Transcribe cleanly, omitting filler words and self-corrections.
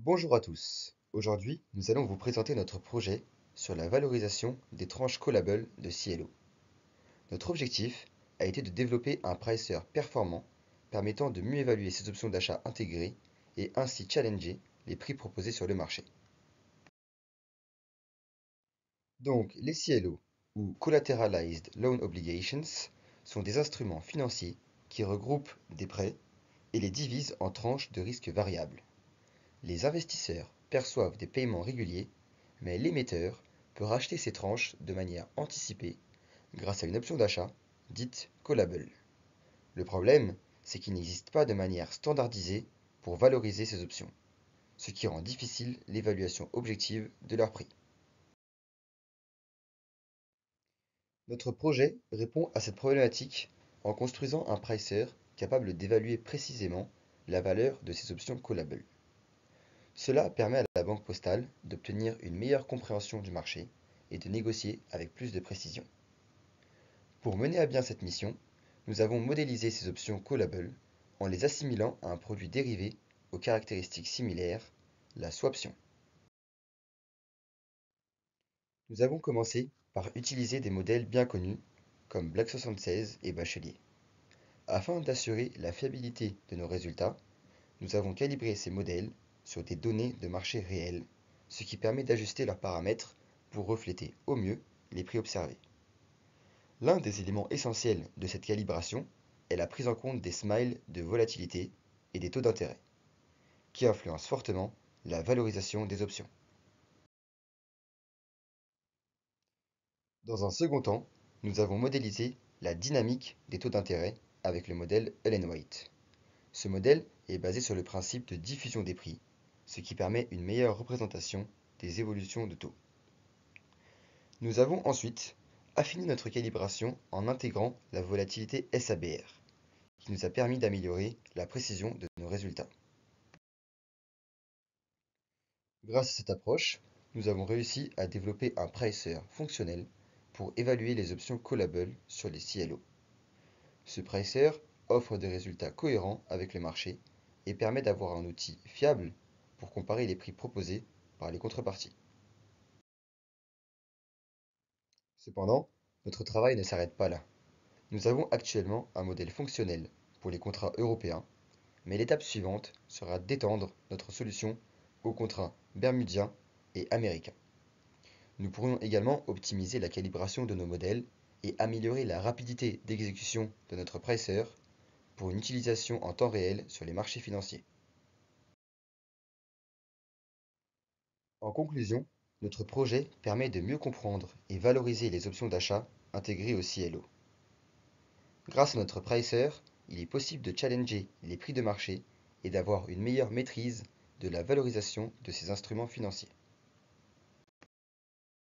Bonjour à tous. Aujourd'hui, nous allons vous présenter notre projet sur la valorisation des tranches callable de CLO. Notre objectif a été de développer un pricer performant permettant de mieux évaluer ses options d'achat intégrées et ainsi challenger les prix proposés sur le marché. Donc, les CLO, ou Collateralized Loan Obligations, sont des instruments financiers qui regroupent des prêts et les divisent en tranches de risque variables. Les investisseurs perçoivent des paiements réguliers, mais l'émetteur peut racheter ces tranches de manière anticipée grâce à une option d'achat dite callable. Le problème, c'est qu'il n'existe pas de manière standardisée pour valoriser ces options, ce qui rend difficile l'évaluation objective de leur prix. Notre projet répond à cette problématique en construisant un pricer capable d'évaluer précisément la valeur de ces options callables. Cela permet à la banque postale d'obtenir une meilleure compréhension du marché et de négocier avec plus de précision. Pour mener à bien cette mission, nous avons modélisé ces options callables en les assimilant à un produit dérivé aux caractéristiques similaires, la swaption. Nous avons commencé par utiliser des modèles bien connus comme Black76 et Bachelier. Afin d'assurer la fiabilité de nos résultats, nous avons calibré ces modèles sur des données de marché réelles, ce qui permet d'ajuster leurs paramètres pour refléter au mieux les prix observés. L'un des éléments essentiels de cette calibration est la prise en compte des smiles de volatilité et des taux d'intérêt, qui influencent fortement la valorisation des options. Dans un second temps, nous avons modélisé la dynamique des taux d'intérêt avec le modèle Ellen White. Ce modèle est basé sur le principe de diffusion des prix, ce qui permet une meilleure représentation des évolutions de taux. Nous avons ensuite affiné notre calibration en intégrant la volatilité SABR, qui nous a permis d'améliorer la précision de nos résultats. Grâce à cette approche, nous avons réussi à développer un pricer fonctionnel pour évaluer les options callables sur les CLO. Ce pricer offre des résultats cohérents avec le marché et permet d'avoir un outil fiable pour comparer les prix proposés par les contreparties. Cependant, notre travail ne s'arrête pas là. Nous avons actuellement un modèle fonctionnel pour les contrats européens, mais l'étape suivante sera d'étendre notre solution aux contrats bermudiens et américains. Nous pourrions également optimiser la calibration de nos modèles et améliorer la rapidité d'exécution de notre pricer pour une utilisation en temps réel sur les marchés financiers. En conclusion, notre projet permet de mieux comprendre et valoriser les options d'achat intégrées au CLO. Grâce à notre pricer, il est possible de challenger les prix de marché et d'avoir une meilleure maîtrise de la valorisation de ces instruments financiers.